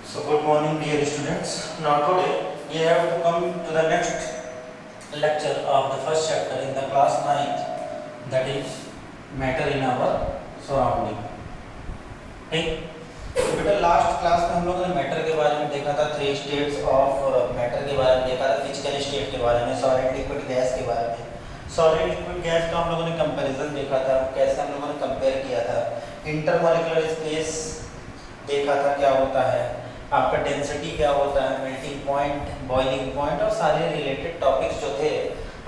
So good morning dear students. Now today we have to come to the next lecture of the first chapter in the class 9th, that is matter in our surrounding. ठीक, तो बेटा last class में हम लोगों ने matter के बारे में देखा था, 3 स्टेट्स ऑफ मैटर के बारे में देखा था, फिजिकल स्टेट के बारे में, सॉलिड लिक्विड गैस के बारे में। सॉलिड लिक्विड गैस का हम लोगों ने कंपैरिजन देखा था, कैसे हम लोगों ने कंपेयर किया था। इंटरमॉलिक्यूलर स्पेस देखा था क्या होता है, आपका डेंसिटी क्या होता है, मेल्टिंग पॉइंट, बॉइलिंग पॉइंट और सारे रिलेटेड टॉपिक्स जो थे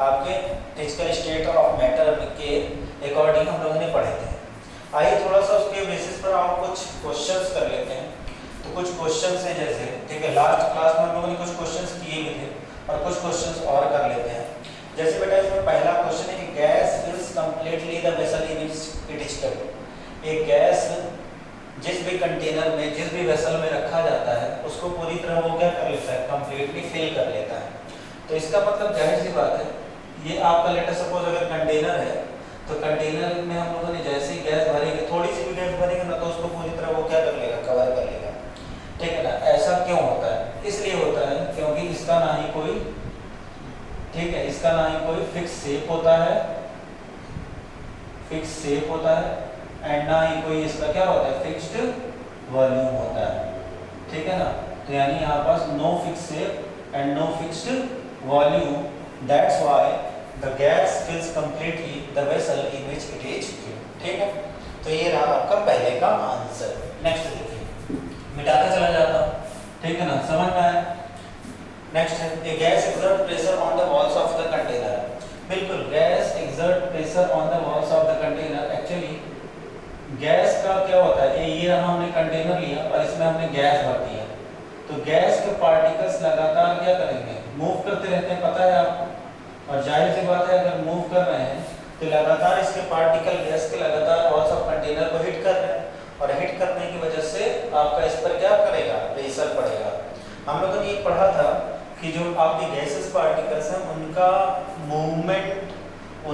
आपके फिजिकल स्टेट ऑफ मैटर के अकॉर्डिंग हम लोगों ने पढ़े थे। आइए थोड़ा सा उसके बेसिस पर आप कुछ क्वेश्चंस कर लेते हैं। तो कुछ क्वेश्चंस हैं जैसे, ठीक है, लास्ट क्लास में हम लोगों ने कुछ क्वेश्चंस किए भी थे और कुछ क्वेश्चंस और कर लेते हैं। जैसे बेटा इसमें पहला क्वेश्चन है कि gas fills completely the vessel in which it is kept. एक गैस जिस भी कंटेनर में, जिस भी वेसल में रखा जाता है उसको पूरी तरह वो क्या कर लेता है, कंप्लीटली फिल कर लेता है। तो इसका मतलब जाहिर सी बात है, ये आपका लेटर सपोज अगर कंटेनर है तो कंटेनर में हम लोगों ने जैसे ही गैस भरेंगे, थोड़ी सी भी गैस भरेंगे ना, तो उसको पूरी तरह वो क्या कर लेगा, कवर कर लेगा। ठीक है ना। ऐसा क्यों होता है? इसलिए होता है क्योंकि इसका ना ही कोई, ठीक है, इसका ना ही कोई फिक्स शेप होता है, फिक्स शेप होता है, एंड ना ही कोई इसका क्या होता है, फिक्स्ड वॉल्यूम होता है। ठीक है ना। तो यानी यहाँ पास no fix shape and no fixed volume, that's why the gas fills completely the vessel in which it is filled। ठीक है, तो ये रहा आपका पहले का आंसर। नेक्स्ट देखिए, मिटाते चला जाता हूँ, ठीक है ना, समझ में आया। नेक्स्ट है a gas exert pressure on the walls of the container. बिल्कुल, gas exert pressure on the walls of the container. Actually gas का क्या होता है, ये रहा हमने कंटेनर लिया और इसमें हमने गैस भर दिया, तो गैस के पार्टिकल्स लगातार क्या करेंगे, मूव करते रहते हैं, पता है आपको। और जाहिर सी बात है अगर मूव कर रहे हैं तो लगातार इसके पार्टिकल गैस के लगातार वॉल्स ऑफ कंटेनर को हिट कर रहे हैं, और हिट करने की वजह से आपका इस पर क्या करेगा, प्रेशर पड़ेगा। हम लोगों ने ये पढ़ा था कि जो आपके गैसेस पार्टिकल्स हैं उनका मूवमेंट,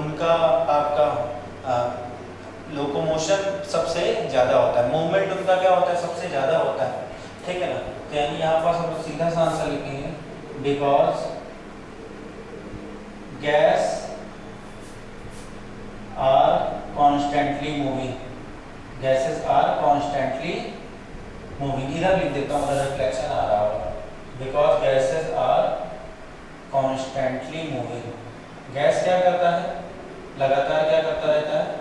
उनका आपका लोकोमोशन सबसे ज़्यादा होता है, मूवमेंट उनका क्या होता है, सबसे ज़्यादा होता है। ठीक है ना। तो यानी यहाँ पास हम लोग सीधा सा आंसर लिखेंगे, because gas are constantly moving, gases are constantly moving। इधर लिख देता हूँ, रिफ्लेक्शन आ रहा होगा, because gases are constantly moving। Gas क्या करता है, लगातार क्या करता रहता है,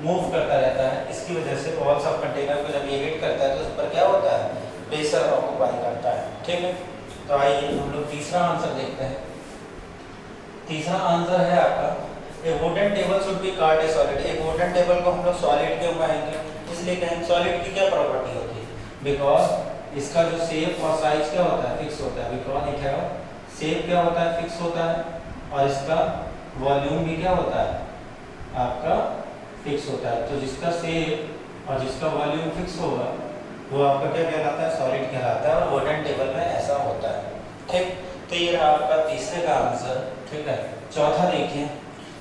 मूव करता रहता है। इसकी वजह से वॉल्स ऑफ कंटेनर को जब ये हिट करता है तो उस पर क्या होता है, प्रेशर ऑक्यूपाई करता है। ठीक है, तो आइए हम लोग तीसरा आंसर देखते हैं। तीसरा आंसर है आपका, ए wooden table should be card A solid. एक वुडन टेबल को हम लोग सॉलिड क्यों कहेंगे, इसलिए कहेंगे सॉलिड की क्या प्रॉपर्टी होती है, बिकॉज इसका जो शेप और साइज क्या होता है, फिक्स होता है। बिकॉज इट हैव शेप क्या होता है, फिक्स होता है, और इसका वॉल्यूम भी क्या होता है, आपका फिक्स होता है। तो जिसका शेप और जिसका वॉल्यूम फिक्स होगा वो आपका क्या कहलाता है, सॉलिड कहलाता है, और वुडन टेबल में ऐसा होता है। ठीक, तो ये रहा आपका तीसरे का आंसर। ठीक है, चौथा देखिए।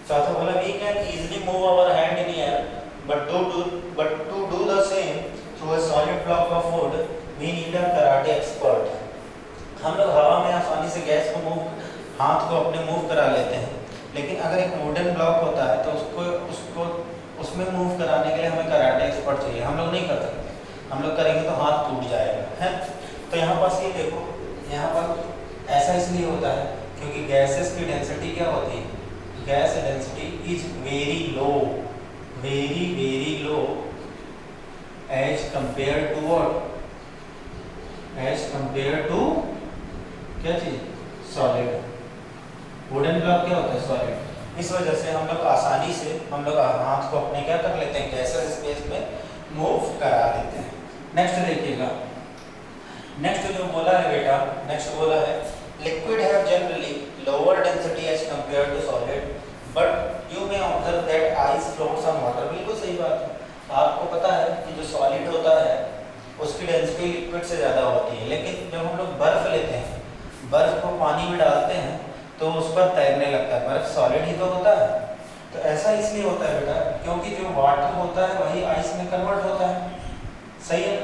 चौथा बोला we can easily move our hand in air but to do the same through a solid block of wood we need a karate expert. हम लोग हवा में आसानी से गैस को मूव, हाथ को अपने मूव करा लेते हैं, लेकिन अगर एक वुडन ब्लॉक होता है तो उसको उसमें मूव कराने के लिए हमें कराटे एक्सपर्ट चाहिए। हम लोग नहीं कर सकते, हम लोग करेंगे तो हाथ टूट जाएगा, है। तो यहाँ पास ये देखो, यहाँ पर ऐसा इसलिए होता है क्योंकि गैसेस की डेंसिटी क्या होती है, gas density is very low, very very low as compare to what, as compare to क्या चीज, सॉलिड। वुडन ब्लॉक क्या होता है, सॉलिड। इस वजह से हम लोग आसानी से हम लोग हाथ को अपने क्या कर लेते हैं, गैसेस स्पेस में मूव करा देते हैं। नेक्स्ट देखिएगा, नेक्स्ट जो बोला है बेटा, नेक्स्ट बोला है liquid have generally lower density as compared to solid but you may observe that ice floats on water। बिल्कुल सही बात है, आपको पता है कि जो सॉलिड होता है उसकी डेंसिटी लिक्विड से ज़्यादा होती है, लेकिन जब हम लोग बर्फ़ लेते हैं, बर्फ़ को पानी में डालते हैं तो उस पर तैरने लगता है। बर्फ़ सॉलिड ही तो होता है। तो ऐसा इसलिए होता है बेटा क्योंकि जो वाटर होता है वही आइस में कन्वर्ट होता है। सही है।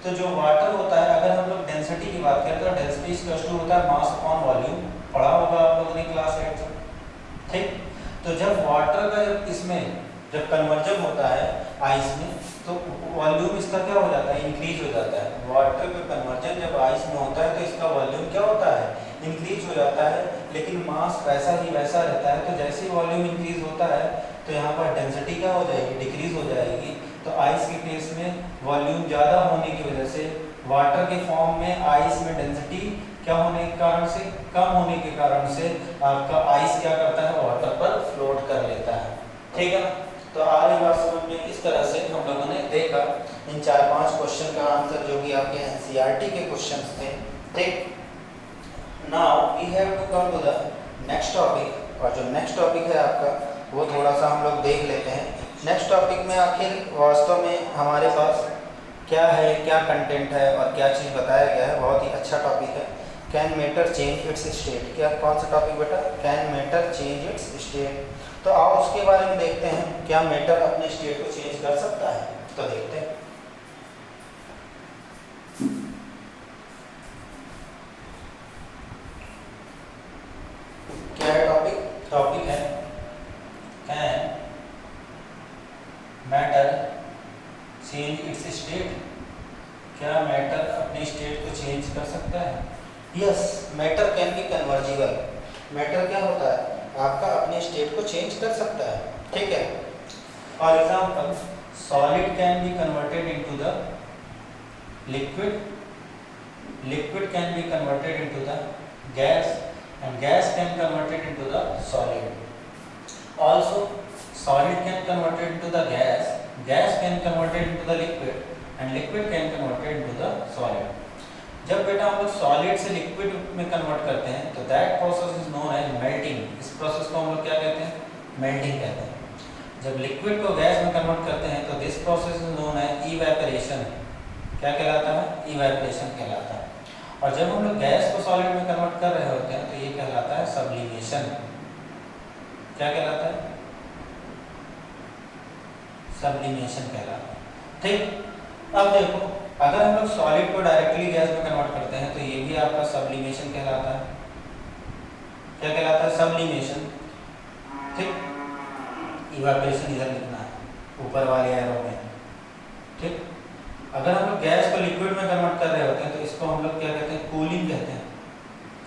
तो जो वाटर होता है अगर हम लोग डेंसिटी की बात करें तो डेंसिटी इक्वल टू होता है मास अपॉन वॉल्यूम, पढ़ा होगा आप लोगों ने क्लास 8 में, ठीक। तो जब वाटर का जब इसमें जब कन्वर्जन होता है आइस में तो वॉल्यूम इसका क्या हो जाता है, इंक्रीज हो जाता है। वाटर का कन्वर्जन जब आइस में होता है तो इसका वॉल्यूम क्या होता है, इंक्रीज हो जाता है, लेकिन मास वैसा ही वैसा रहता है। तो जैसे ही वॉल्यूम इंक्रीज होता है तो यहाँ पर डेंसिटी क्या हो जाएगी, डिक्रीज हो जाएगी। तो आइस के केस में वॉल्यूम ज़्यादा होने की वजह से वाटर के फॉर्म में आइस में डेंसिटी क्या होने के कारण से, कम होने के कारण से आपका आइस क्या करता है, वाटर पर फ्लोट कर लेता है, ठीक है। तो आज बात समझ में इस तरह से हम लोगों ने देखा इन 4-5 क्वेश्चन का आंसर जो कि आपके एनसीईआरटी के क्वेश्चंस थे, ठीक। Now we have to come to the next topic, और जो नेक्स्ट टॉपिक है आपका वो थोड़ा सा हम लोग देख लेते हैं। नेक्स्ट टॉपिक में आखिर वास्तव में हमारे पास क्या है, क्या कंटेंट है और क्या चीज़ बताया गया है, बहुत ही अच्छा टॉपिक है। Can matter change its state, क्या कौन सा टॉपिक बेटा, can matter change its state. तो आओ उसके बारे में देखते हैं, क्या मैटर अपने स्टेट को चेंज कर सकता है, तो देखते हैं। क्या है टॉपिक, टॉपिक है can matter change its state, क्या मैटर अपने स्टेट को चेंज कर सकता है। Yes, matter can be convertible, matter क्या होता है आपका अपने स्टेट को चेंज कर सकता है, ठीक है। For example solid can be converted into the liquid, liquid can be converted into the gas and gas can converted into the solid. Also solid can converted into the gas, gas can converted into the liquid and liquid can converted into the solid. जब बेटा हम लोग solid से liquid में convert करते हैं तो that process is known as melting, इस प्रोसेस को हम लोग क्या कहते हैं, मेल्टिंग कहते हैं। जब लिक्विड को गैस में कन्वर्ट करते हैं तो this process is known as evaporation, क्या कहलाता है, इवेपोरेशन कहलाता है। और जब हम लोग गैस को सॉलिड में कन्वर्ट कर रहे होते हैं तो ये कहलाता है सब्लिमेशन, क्या कहलाता है, सब्लिमेशन कहलाता है, ठीक। अब देखो अगर हम लोग सॉलिड को डायरेक्टली गैस में कन्वर्ट करते हैं तो ये भी आपका सब्लिमेशन कहलाता है, क्या कहलाता है, सब्लिमेशन, ठीक। इवेपोरेशन इधर लिखना है ऊपर वाले एरो में, ठीक। अगर हम लोग गैस को लिक्विड में कन्वर्ट कर रहे होते हैं तो इसको हम लोग क्या कहते हैं, कूलिंग कहते हैं,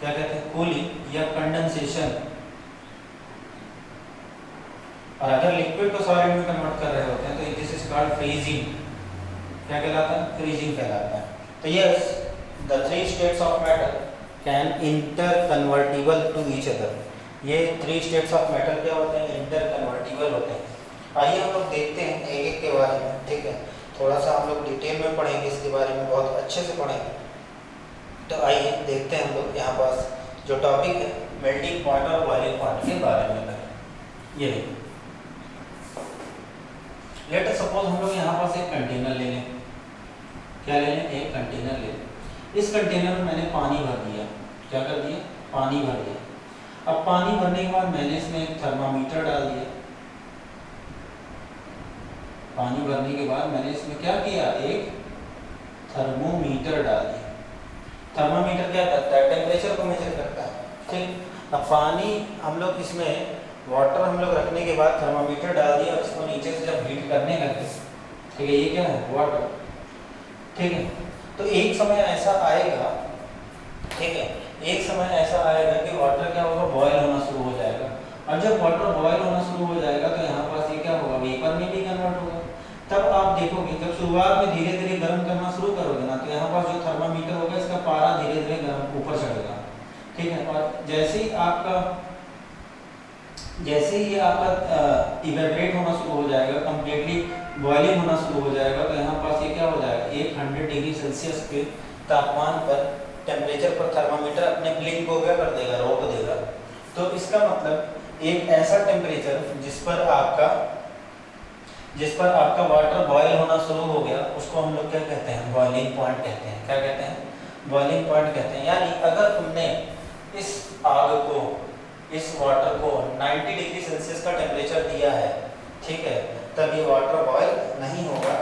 क्या कहते हैं, कूलिंग या कंडेंसेशन। और अगर लिक्विड को सॉलिड में कन्वर्ट कर रहे होते हैं तो दिस इज कॉल्ड फ्रीजिंग, क्या कहलाता है, फ्रीजिंग कहलाता है। तो yes, the 3 states of matter can inter convertible to each other, ये 3 स्टेट्स ऑफ मैटर क्या होते हैं, इंटर कन्वर्टिबल होते हैं। आइए हम लोग देखते हैं एक एक के बारे में, ठीक है। थोड़ा सा हम लोग डिटेल में पढ़ेंगे इसके बारे में, बहुत अच्छे से पढ़ेंगे। तो आइए देखते हैं हम लोग यहाँ पास जो टॉपिक है मेल्टिंग पॉइंट और बॉइलिंग पॉइंट के बारे में करें। ये लेट अस सपोज हम लोग यहाँ पास एक कंटेनर ले लें, क्या ले लें, एक कंटेनर ले लें। इस कंटेनर में मैंने पानी भर दिया, क्या कर दिया, पानी भर दिया। अब पानी भरने के बाद मैंने इसमें एक थर्मामीटर डाल दिया, पानी भरने के बाद मैंने इसमें क्या किया, एक थर्मोमीटर डाल दिया। थर्मामीटर क्या करता है, टेम्परेचर को मेजर करता है, ठीक। अब पानी हम लोग इसमें वाटर हम लोग रखने के बाद थर्मामीटर डाल दिया और इसको नीचे से जब हीट करने लगे, ठीक है, ये क्या है, वाटर, ठीक है। तो एक समय ऐसा आएगा, ठीक है, एक समय ऐसा आएगा कि वाटर क्या होगा, बॉयल होना शुरू हो जाएगा। और जब वाटर बॉयल होना शुरू हो जाएगा तो यहाँ पास ये क्या होगा, वेपर में भी कन्वर्ट होगा। तब आप देखोगे जब शुरुआत में धीरे धीरे गर्म करना शुरू करोगे ना तो यहाँ पास जो थर्मामीटर होगा इसका पारा धीरे धीरे गर्म ऊपर चढ़ेगा, ठीक है। और जैसे ही ये आपका इवेपोरेट होना शुरू हो जाएगा, कम्प्लीटली बॉइलिंग होना शुरू हो जाएगा, तो यहाँ पास ये क्या हो जाएगा, 100 डिग्री सेल्सियस के तापमान पर, टेम्परेचर पर थर्मामीटर अपने ब्लिंक को क्या कर देगा, रोक देगा। तो इसका मतलब एक ऐसा टेम्परेचर जिस पर आपका वाटर बॉयल होना शुरू हो गया, उसको हम लोग क्या कहते हैं, बॉइलिंग पॉइंट कहते हैं, क्या कहते हैं, बॉइलिंग पॉइंट कहते हैं। यानी अगर तुमने इस आग को, इस वाटर को 90 डिग्री सेल्सियस का टेम्परेचर दिया है, ठीक है, तब ये वाटर बॉयल नहीं होगा।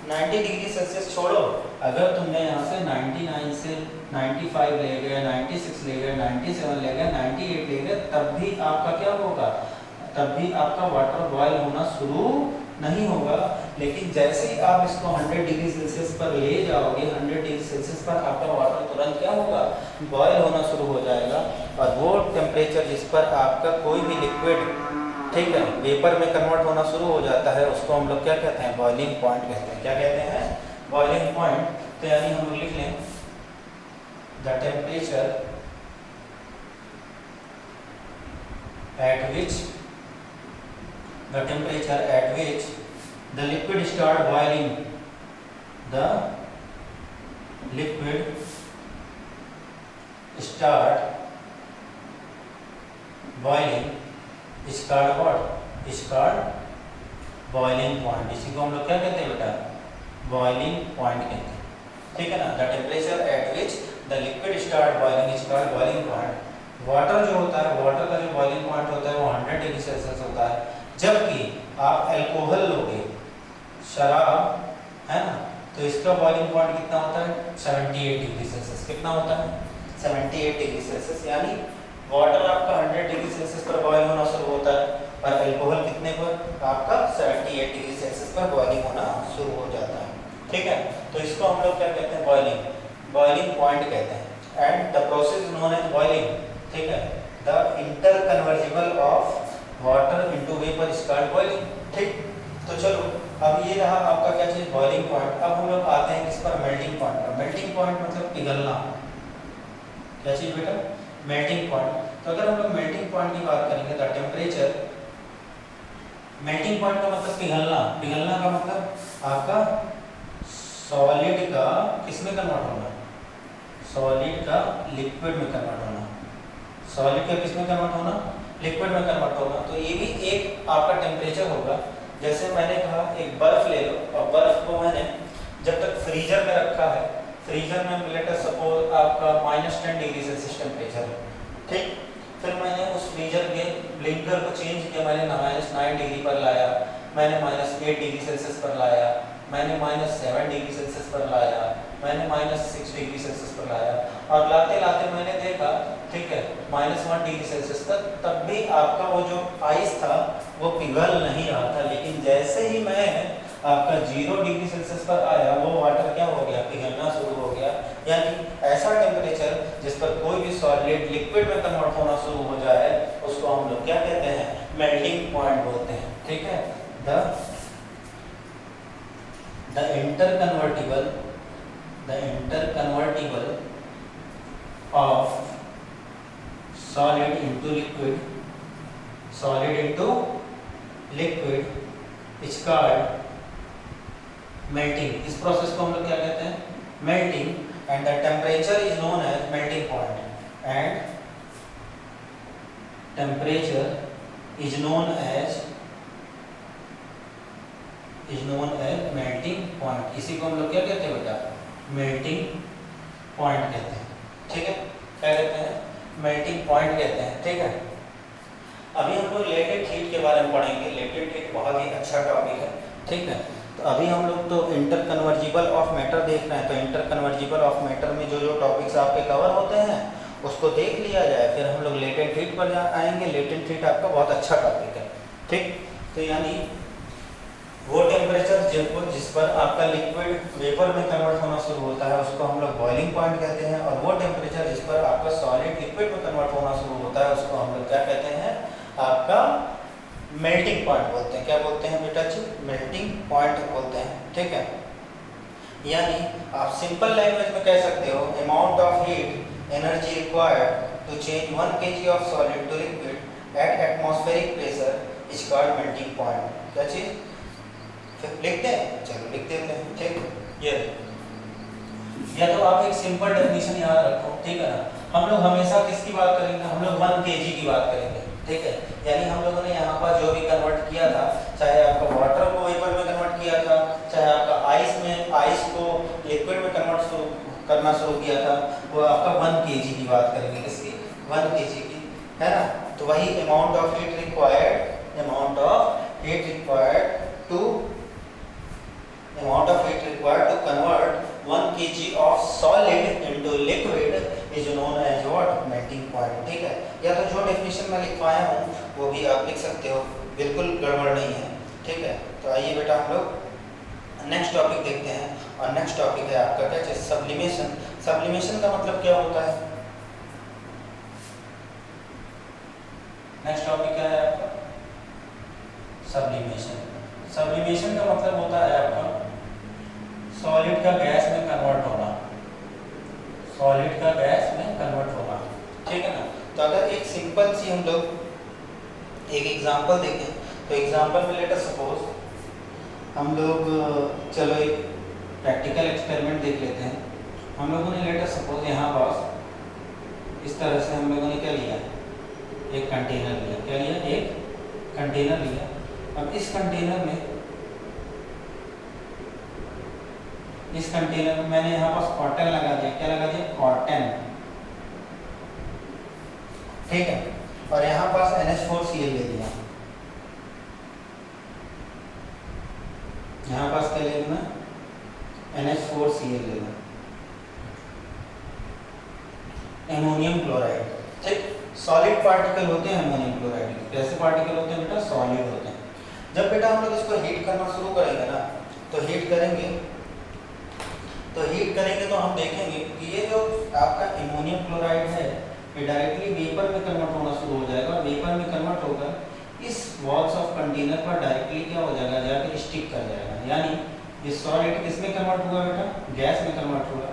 90 डिग्री सेल्सियस छोड़ो, अगर तुमने यहाँ से 99 से 95 ले गए, 96 ले गए, 97 ले गए, 98 ले गए, तब भी आपका क्या होगा, तब भी आपका वाटर बॉयल होना शुरू नहीं होगा। लेकिन जैसे ही आप इसको 100 डिग्री सेल्सियस पर ले जाओगे, 100 डिग्री सेल्सियस पर आपका वाटर तुरंत क्या होगा, बॉयल होना शुरू हो जाएगा। और वो टेम्परेचर जिस पर आपका कोई भी लिक्विड, ठीक है, वेपर में कन्वर्ट होना शुरू हो जाता है, उसको हम लोग क्या कहते हैं, बॉइलिंग पॉइंट कहते हैं। क्या कहते हैं, बॉइलिंग पॉइंट। तो यानी हम लोग लिख लें the temperature at which the liquid start boiling, the liquid start boiling is called what, is called boiling point। इसी को हम लोग क्या कहते हैं बेटा, बॉइलिंग पॉइंट कहते हैं, ठीक है ना। The temperature at which the liquid start boiling is called boiling point. Water जो होता है, वाटर का जो बॉइलिंग पॉइंट होता है वो 100 डिग्री सेल्सियस होता है। जबकि आप अल्कोहल लोगे, शराब, है ना, तो इसका बॉइलिंग पॉइंट कितना होता है, 78 डिग्री सेल्सियस। कितना होता है, 78 डिग्री सेल्सियस। यानी वाटर आपका 100 डिग्री सेल्सियस पर बॉयल होना शुरू होता है और अल्कोहल कितने पर, आपका 78 डिग्री सेल्सियस पर बॉइलिंग होना शुरू हो जाता है, ठीक है। तो इसको हम लोग क्या कहते हैं, बॉइलिंग पॉइंट कहते हैं। And the process known as boiling, ठीक है, the interconvertible of water into vapour is called boiling, ठीक। तो चलो अब ये रहा आपका क्या चीज, बॉइलिंग पॉइंट। अब हम लोग आते हैं किस पर, मेल्टिंग पॉइंट पर। मेल्टिंग पॉइंट मतलब पिघलना। क्या चीज बेटा, मेल्टिंग पॉइंट। तो अगर हम लोग मेल्टिंग पॉइंट की बात करेंगे तो टेम्परेचर, मेल्टिंग पॉइंट का मतलब पिघलना। पिघलना का मतलब आपका सॉलिड का किसमें कन्वर्ट होना, सॉलिड का लिक्विड में कन्वर्ट होना। सॉलिड का किसमें कन्वर्ट होना, लिक्विड में कन्वर्ट होना। तो ये भी एक आपका टेम्परेचर होगा। जैसे मैंने कहा एक बर्फ ले लो, और बर्फ को मैंने जब तक फ्रीजर में रखा है, फ्रीजर में लेट अस सपोज आपका -10 डिग्री सेल्सियस टेम्परेचर है, ठीक। फिर मैंने उस फ्रीजर के ब्लिंकर को चेंज किया, मैंने -9 डिग्री पर लाया, मैंने -8 डिग्री सेल्सियस पर लाया, मैंने -7 डिग्री सेल्सियस पर लाया, मैंने -6 डिग्री सेल्सियस पर लाया, और लाते लाते मैंने देखा, ठीक है, -1 डिग्री सेल्सियस तक, तब भी आपका वो जो आइस था वो पिघल नहीं रहा था। लेकिन जैसे ही मैं आपका 0 डिग्री सेल्सियस पर आया, वो वाटर क्या हो गया, पिघलना शुरू हो गया। यानी ऐसा टेम्परेचर जिस पर कोई भी सॉलिड लिक्विड में कन्वर्ट होना शुरू हो जाए, उसको हम लोग क्या कहते हैं, मेल्टिंग पॉइंट बोलते हैं, ठीक है। The interconvertible of solid into liquid is called melting। इस प्रोसेस को हम लोग क्या कहते हैं, melting। and the temperature is known as melting point, and temperature is known as melting point। इसी को हम लोग क्या कहते हैं बेटा, melting point कहते हैं, ठीक है। क्या कहते हैं, melting point कहते हैं, ठीक है। अभी हम लोग लेटेंट हीट के बारे में पढ़ेंगे। लेटेंट हीट बहुत ही अच्छा टॉपिक है, ठीक है। तो अभी हम लोग तो इंटर कन्वर्जिबल ऑफ मैटर देख रहे हैं। तो इंटर कन्वर्जिबल ऑफ मैटर में जो जो टॉपिक्स आपके कवर होते हैं उसको देख लिया जाए, फिर हम लोग लेटेंट हीट पर आएंगे। लेटेंट हीट आपका बहुत अच्छा टॉपिक है, ठीक। तो यानी वो टेम्परेचर जिस पर आपका लिक्विड वेपर में कन्वर्ट होना शुरू होता है उसको हम लोग बॉइलिंग पॉइंट कहते हैं, और वो टेम्परेचर जिस पर आपका सॉलिड लिक्विड में कन्वर्ट होना शुरू होता है उसको हम लोग क्या कहते हैं, आपका मेल्टिंग पॉइंट बोलते हैं। क्या बोलते हैं बेटा जी, मेल्टिंग पॉइंट बोलते हैं, ठीक है। यानी आप सिंपल लैंग्वेज में कह सकते हो, amount of heat energy required to change 1 kg of solid to liquid at atmospheric pressure is called melting point. क्या चीज, लिखते हैं, चलो लिख देते हैं, ठीक। ये या तो आप एक सिंपल डेफिनेशन याद रखो, ठीक है ना। हम लोग हमेशा किसकी बात करेंगे, हम लोग 1 kg की बात करेंगे, ठीक है। यानी हम लोगों ने यहाँ पर जो भी कन्वर्ट किया था, चाहे आपका वाटर को वेपर में कन्वर्ट किया था, चाहे आपका आइस को लिक्विड में कन्वर्ट करना शुरू किया था, वो आपका 1 kg की बात करेंगे। किसकी, 1 kg की, है ना। तो वही amount of heat required to convert 1 kg of solid into liquid is known as what, melting point. ठीक है, या तो जो डेफिनेशन मैं लिखवाया हूँ वो भी आप लिख सकते हो, बिल्कुल गड़बड़ नहीं है। ठीक है, तो आइए बेटा हम लोग नेक्स्ट टॉपिक देखते हैं, और नेक्स्ट टॉपिक है आपका क्या चीज, सब्लिमेशन। सब्लिमेशन का मतलब क्या होता है? नेक्स्ट टॉपिक क्या है आपका, सब्लिमेशन। सब्लिमेशन का मतलब होता है आपका सॉलिड का गैस में कन्वर्ट होना, सॉलिड का गैस में कन्वर्ट होना। ठीक है ना, तो अगर एक सिंपल सी हम लोग एक एग्जांपल देखें, तो एग्जांपल में लेट अस सपोज हम लोग चलो एक प्रैक्टिकल एक्सपेरिमेंट देख लेते हैं। हम लोगों ने लेट अस सपोज यहाँ पास इस तरह से हम लोगों ने क्या लिया, एक कंटेनर लिया। क्या लिया? एक कंटेनर लिया। अब इस कंटेनर में मैंने यहाँ पास कॉटन लगा दिया। क्या लगा दिया? कॉटन। ठीक है, और यहाँ पास NH4Cl ले दिया। यहाँ पास क्या ले लेना, NH4Cl लेना, एमोनियम क्लोराइड। ठीक, सॉलिड पार्टिकल होते हैं अमोनियम क्लोराइड के। कैसे पार्टिकल होते हैं बेटा? सॉलिड होते हैं। जब बेटा हम लोग इसको हीट करना शुरू करेंगे ना, तो हीट करेंगे तो हम देखेंगे कि ये जो आपका एमोनियम क्लोराइड है ये डायरेक्टली वेपर में कन्वर्ट होना शुरू हो जाएगा, और वेपर में कन्वर्ट होकर इस वॉल्स ऑफ कंटेनर पर डायरेक्टली क्या हो जाएगा, जाकर स्टिक कर जाएगा। यानी ये सॉलिड किस में कन्वर्ट हुआ बेटा? गैस में कन्वर्ट हुआ।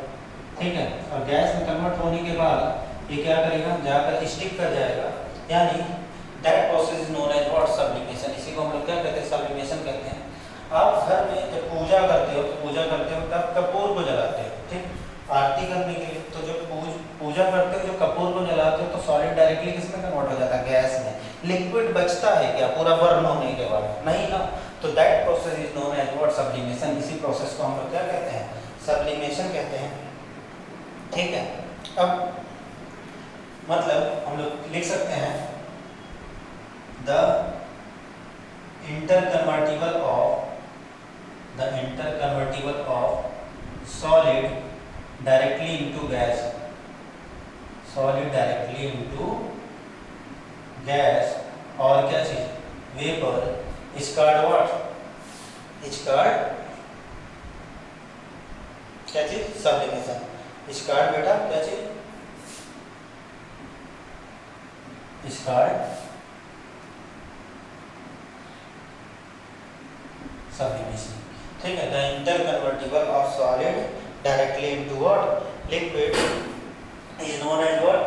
ठीक है, और गैस में कन्वर्ट होने के बाद ये क्या करेगा, जाकर स्टिक कर जाएगा। यानी that process is known as what, sublimation. इसी को हम लोग क्या कहते हैं? सब्लिमेशन कहते हैं। आप घर में जब पूजा करते हो तब कपूर को जलाते हो। ठीक, आरती करने के लिए तो जब पूजा करते हो, जो कपूर को जलाते हो, तो सॉलिड डायरेक्टली किस में कन्वर्ट हो जाता है? गैस में। लिक्विड बचता है क्या पूरा बर्न होने के बाद? नहीं ना। तो that process is known as what, sublimation. इसी प्रोसेस को हम लोग क्या कहते हैं? सब्लिमेशन कहते हैं। ठीक है, अब मतलब हम लोग लिख सकते हैं the interconvertible of solid directly into gas, solid directly into gas, और क्या चीज? Vapour, is called what? is called क्या चीज? सब्लिमेशन। is called बेटा क्या चीज? is called sublimation. ठीक है, the interconvertible of solid directly into what, liquid is known as what,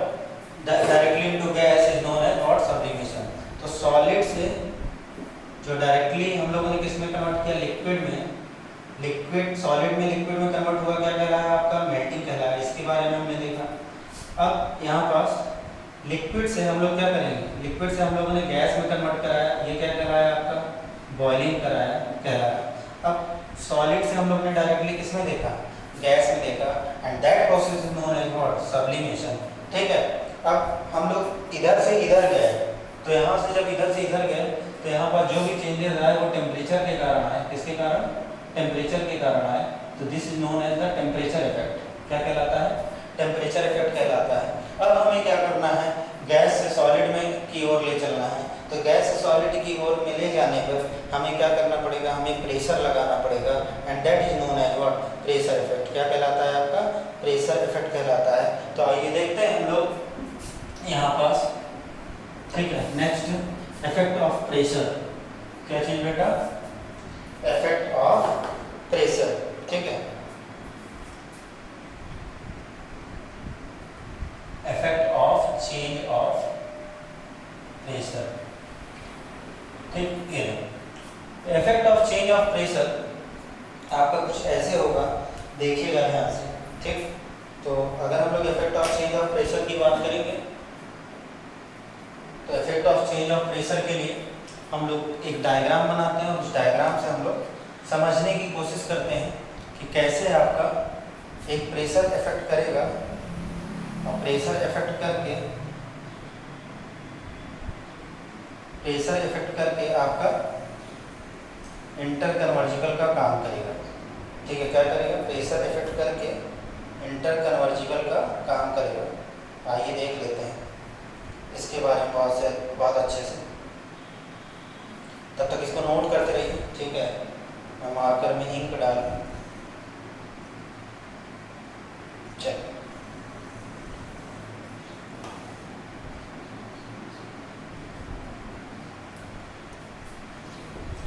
directly into gas is known as what, sublimation. तो solid से जो डायरेक्टली हम लोगों ने किस में कन्वर्ट किया? लिक्विड में। लिक्विड सॉलिड में लिक्विड में कन्वर्ट हुआ, क्या कहलाया आपका? मेल्टिंग कहलाया। इसके बारे में हमने देखा। अब यहाँ पास लिक्विड से हम लोग क्या करेंगे? लिक्विड से हम लोगों ने गैस में कन्वर्ट कराया। ये क्या कहलाया आपका? बॉइलिंग कराया, कहलाया। अब सॉलिड से हम लोग ने डायरेक्टली किस में देखा? गैस में देखा। And that process is known as what, sublimation. ठीक है, अब हम लोग इधर से इधर गए, तो यहाँ से जब इधर से इधर गए तो यहाँ पर जो भी चेंजेस आए वो टेम्परेचर के कारण आए। किसके कारण? टेम्परेचर के कारण आए। तो this is known as the temperature effect. क्या कहलाता है? टेम्परेचर इफेक्ट कहलाता है। अब हमें क्या करना है? गैस से सॉलिड में की ओर ले चलना है। तो गैस से सॉलिड की ओर में ले जाने पर हमें क्या करना पड़ेगा? हमें प्रेशर लगाना पड़ेगा। And that is known as what, pressure effect. क्या कहलाता है आपका? प्रेशर इफेक्ट कहलाता है। तो आइए देखते हैं हम लोग यहाँ पास। ठीक है, नेक्स्ट इफेक्ट ऑफ प्रेशर। क्या चीज बेटा? Effect of pressure. ठीक है, effect of change of pressure. ठीक है, effect of change of pressure आपका कुछ ऐसे होगा, देखिएगा ध्यान से। ठीक, तो अगर हम लोग effect of change of pressure की बात करेंगे, तो effect of change of pressure के लिए हम लोग एक डायग्राम बनाते हैं, और उस डायग्राम से हम लोग समझने की कोशिश करते हैं कि कैसे आपका एक प्रेशर इफेक्ट करेगा, और प्रेशर इफेक्ट करके आपका इंटरकन्वर्जिबल का काम करेगा। ठीक है, क्या करेगा, प्रेशर इफेक्ट करके इंटर कन्वर्जिबल का काम करेगा। आइए देख लेते हैं इसके बारे में बहुत अच्छे से। तब तक इसको नोट करते रहिए, ठीक है। मैं मार्कर में इंक डाल चलिए।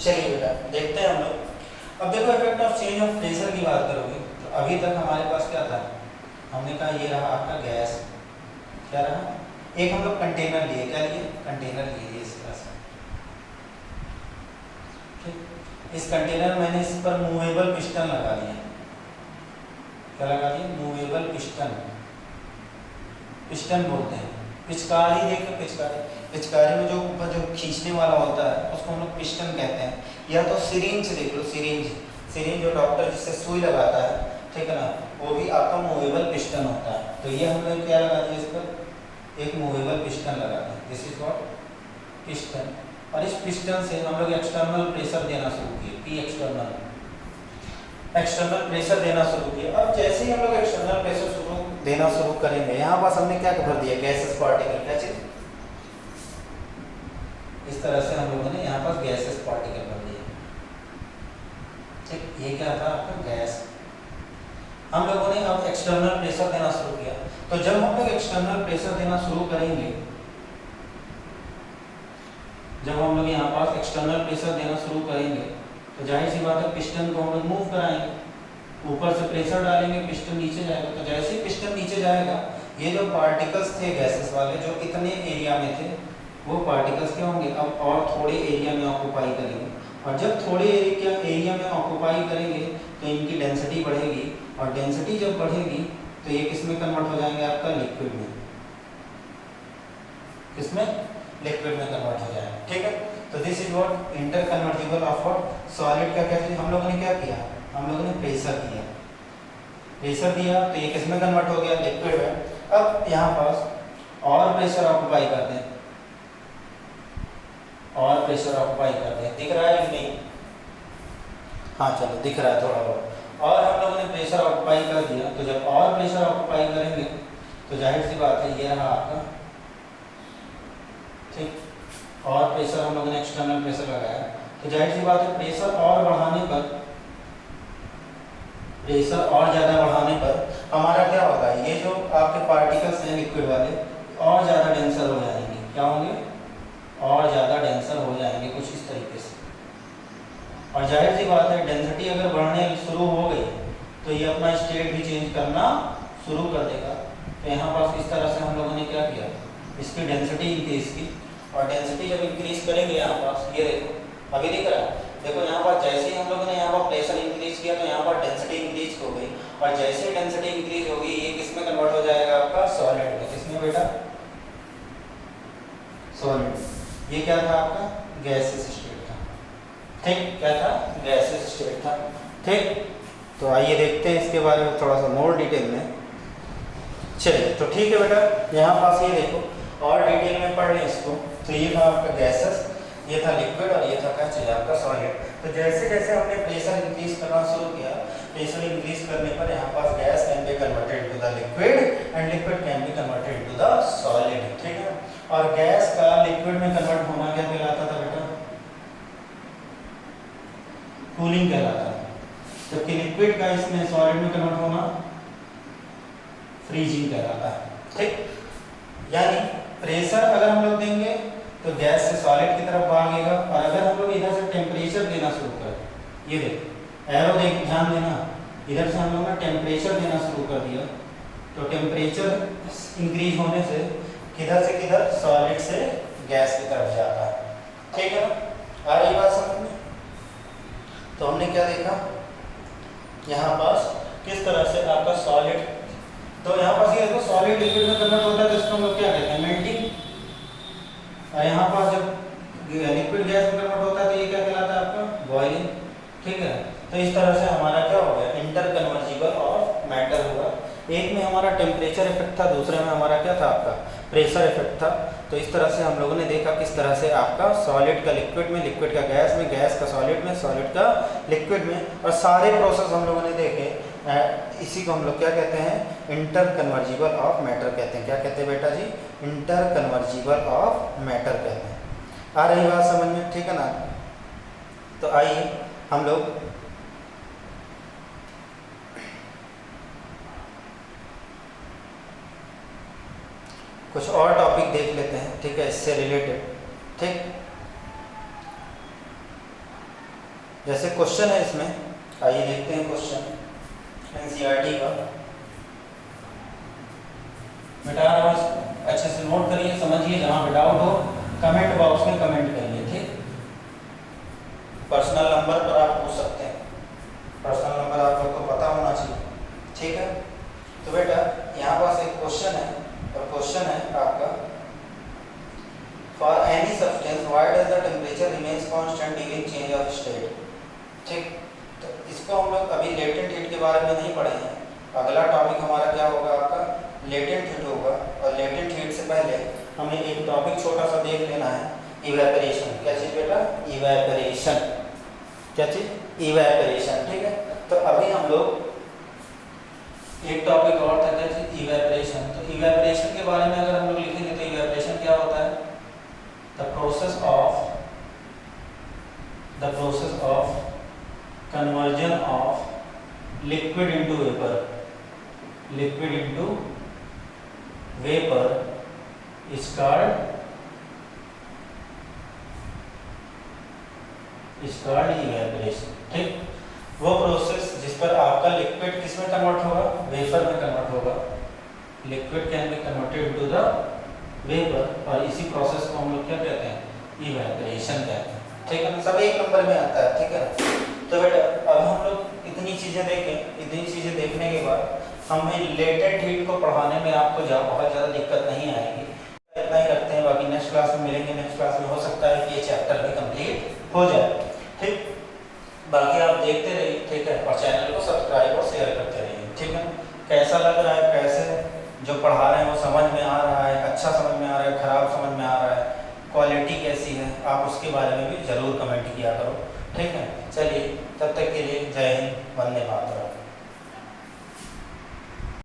चलिए बेटा देखते हैं हम लोग। अब देखो effect of change of pressure की बात करोगे तो अभी तक हमारे पास क्या था, हमने कहा ये रहा आपका गैस, क्या रहा, एक हम लोग कंटेनर लिए, क्या लिए, कंटेनर लिए इस तरह से, ठीक। इस कंटेनर मैंने इस पर मूवेबल पिस्टन लगा दिया, क्या लगा दिया, मूवेबल पिस्टन, पिस्टन बोलते हैं। पिचकारी, देखो पिचकारी, पिचकारी में जो ऊपर जो खींचने वाला होता है उसको हम लोग पिस्टन कहते हैं। या तो सिरिंज देख लो, सिरिंज, सिरिंज जो डॉक्टर जिससे सुई लगाता है, ठीक है ना, वो भी आपका मूवेबल पिस्टन होता है। तो ये हम लोग क्या लगा दिया, इस पर एक मूवेबल पिस्टन लगा दिया, दिस इज व्हाट, पिस्टन। और इस पिस्टन से हम लोग एक्सटर्नल प्रेशर देना शुरू किए, पी एक्सटर्नल, एक्सटर्नल प्रेशर देना शुरू किया। अब जैसे ही हम लोग एक्सटर्नल प्रेशर देना शुरू करेंगे, यहाँ पास हमने क्या भर दिया, गैसेस पार्टिकल, क्या चीज, इस तरह से हम लोगों ने यहाँ पास गैसेस पार्टिकल भर दिया, ठीक। ये क्या था आपका गैस। हम लोगों ने अब एक्सटर्नल प्रेशर देना शुरू किया। तो जब हम लोग एक्सटर्नल प्रेशर देना शुरू करेंगे, जब हम लोग यहाँ पास एक्सटर्नल प्रेशर देना शुरू करेंगे तो जाहिर सी बात है पिस्टन को हम लोग मूव कराएंगे, ऊपर से प्रेशर डालेंगे, पिस्टन नीचे जाएगा। तो जैसे ही पिस्टन नीचे जाएगा, ये जो पार्टिकल्स थे गैसेस वाले जो इतने एरिया में थे, वो पार्टिकल्स क्या होंगे, अब और थोड़े एरिया में ऑक्यूपाई करेंगे। और जब थोड़े एरिया में ऑक्यूपाई करेंगे तो इनकी डेंसिटी बढ़ेगी, और डेंसिटी जब बढ़ेगी तो ये किस में कन्वर्ट हो जाएंगे, आपका लिक्विड में, किसमें, लिक्विड में कन्वर्ट हो जाएगा, ठीक है। तो this is what inter convertible of what solid का। क्या हम लोगों ने क्या किया, हम लोगों ने प्रेशर दिया, प्रेशर दिया तो ये किस में कन्वर्ट हो गया, लिक्विड में। अब यहाँ पास और प्रेशर ऑक्यूपाई करते हैं, और प्रेशर ऑक्यूपाई करते हैं, दिख रहा है कि नहीं, हाँ चलो दिख रहा है थोड़ा बहुत। और हम लोगों ने प्रेशर ऑक्यूपाई कर दिया। तो जब और प्रेशर ऑक्यूपाई करेंगे तो जाहिर सी बात है ये रहा आपका, ठीक। और प्रेशर हम लोगों ने एक्सटर्नल प्रेशर लगाया, तो जाहिर सी बात है प्रेशर और बढ़ाने पर, प्रेशर और ज़्यादा बढ़ाने पर हमारा क्या होगा, ये जो आपके पार्टिकल्स हैं लिक्विड वाले और ज़्यादा डेंसर हो जाएंगे, क्या होंगे, और ज़्यादा डेंसर हो जाएंगे कुछ इस तरीके से। और जाहिर सी बात है डेंसिटी अगर बढ़ने शुरू हो गई तो ये अपना स्टेट भी चेंज करना शुरू कर देगा। तो यहाँ पास इस तरह से हम लोगों ने क्या किया, इसकी डेंसिटी इंक्रीज की। और डेंसिटी जब इंक्रीज करेंगे यहाँ पास, ये देखो अभी दिख रहा है, देखो यहाँ पर जैसे ही हम लोगों ने यहाँ पर प्रेशर इंक्रीज किया तो यहाँ पर डेंसिटी इंक्रीज हो गई। और जैसे ही डेंसिटी इंक्रीज होगी ये किस में कन्वर्ट हो जाएगा, आपका सॉलिड में। किसमें बेटा, सॉलिड। ये क्या था आपका, गैसेस स्टेट था, ठीक, क्या था, गैसेस स्टेट था, ठीक। तो आइए देखते हैं इसके बारे में थोड़ा सा मोर डिटेल में। चलिए तो ठीक है बेटा, यहाँ पास ये देखो और डिटेल में पढ़ लें इसको। तो ये था आपका गैसेस, ये था लिक्विड, और ये था क्या चाहिए आपका सॉलिड। तो जैसे जैसे हमने प्रेशर इंक्रीज करना शुरू किया, प्रेशर इंक्रीज करने पर यहाँ पास gas can be converted to the liquid and liquid can be converted to the solid, ठीक है। और गैस का लिक्विड में कन्वर्ट होना क्या कहलाता था बेटा, कूलिंग कहलाता है। जबकि लिक्विड का इसमें सॉलिड में कन्वर्ट होना फ्रीजिंग कहलाता है, ठीक। यानी प्रेशर अगर हम लोग देंगे तो गैस से सॉलिड की तरफ भागेगा, और अगर हम लोग इधर से टेम्परेचर देना शुरू करें, ये देखो एरो देख ध्यान देना, इधर से हम लोग ने टेम्परेचर देना शुरू कर दिया तो टेम्परेचर इंक्रीज होने से किधर से किधर, सॉलिड से गैस की तरफ जाता है, ठीक है ना। आ रही बात समझ में। तो हमने क्या देखा यहाँ पास किस तरह से आपका सॉलिड, तो यहाँ पास ये देखो सॉलिड लिक्विड में कन्वर्ट होता है तो इसको हम लोग क्या कहते हैं, मेल्टिंग। और यहाँ पास जब लिक्विड गैस में कन्वर्ट होता है तो ये क्या कहलाता है आपका, बॉइलिंग, ठीक है। तो इस तरह से हमारा क्या हो गया, इंटर कन्वर्जिबल ऑफ मैटर होगा। एक में हमारा टेम्परेचर इफेक्ट था, दूसरे में हमारा क्या था आपका प्रेशर इफेक्ट था। तो इस तरह से हम लोगों ने देखा किस तरह से आपका सॉलिड का लिक्विड में, लिक्विड का गैस में, गैस का सॉलिड में, सॉलिड का लिक्विड में, और सारे प्रोसेस हम लोगों ने देखे। इसी को हम लोग क्या कहते हैं, इंटर कन्वर्जिबल ऑफ मैटर कहते हैं। क्या कहते हैं बेटा जी, इंटर कन्वर्जिबल ऑफ मैटर कहते हैं। आ रही बात समझ में, ठीक है ना। तो आइए हम लोग कुछ और टॉपिक देख लेते हैं, ठीक है, इससे रिलेटेड। ठीक, जैसे क्वेश्चन है इसमें, आइए देखते हैं क्वेश्चन एनसीईआरटी का। बेटा अच्छे से नोट करिए, समझिए, जहाँ पे डाउट हो कमेंट बॉक्स में कमेंट करिए। ठीक, पर्सनल नंबर पर आप पूछ सकते हैं, पर्सनल नंबर आप लोग को पता होना चाहिए। ठीक है, तो बेटा यहाँ पास एक क्वेश्चन है, और क्वेश्चन है आपका, for any substance why does the temperature remains constant during change of state. ठीक, तो इसको हम लोग अभी लेटेंट हीट के बारे में नहीं पढ़े हैं। अगला टॉपिक हमारा क्या होगा, आपका लेटेंट हीट होगा। और लेटेंट हीट से पहले हमें एक टॉपिक छोटा सा देख लेना है, इवेपोरेशन। क्या चीज़ बेटा, इवेपोरेशन। क्या चीज़, इवेपोरेशन। ठीक है, तो अभी हम लोग एक टॉपिक और था, क्या चीज़, इवेपोरेशन। तो इवेपोरेशन के बारे में अगर हम लोग लिखेंगे तो इवेपोरेशन क्या होता है, the process of conversion of liquid into vapor is called evaporation। ठीक, वो प्रोसेस जिस पर आपका लिक्विड किस में कन्वर्ट होगा, वेपर में कन्वर्ट होगा। Liquid can be converted to the vapour, और इसी प्रोसेस को हम लोग क्या कहते हैं, इवेपोरेशन कहते हैं। ठीक है, सब एक नंबर में आता है। ठीक है, तो बेटा अब हम लोग इतनी चीज़ें देखें, इतनी चीज़ें देखने के बाद हमें लेटेंट हीट को पढ़ाने में आपको बहुत ज़्यादा दिक्कत नहीं आएगी। इतना ही रखते हैं, बाकी नेक्स्ट क्लास में मिलेंगे। नेक्स्ट क्लास में हो सकता है कि ये चैप्टर भी कंप्लीट हो जाए। ठीक, बाकी आप देखते रहिए, ठीक है, और चैनल को सब्सक्राइब और शेयर करते रहिए। ठीक है, कैसा लग रहा है, कैसे जो पढ़ा रहे हैं वो समझ में आ रहा है, अच्छा समझ में आ रहा है, ख़राब समझ में आ रहा है, क्वालिटी कैसी है, आप उसके बारे में भी ज़रूर कमेंट किया करो। ठीक है, चलिए तब तक के लिए जय हिंद, वंदे मातरम।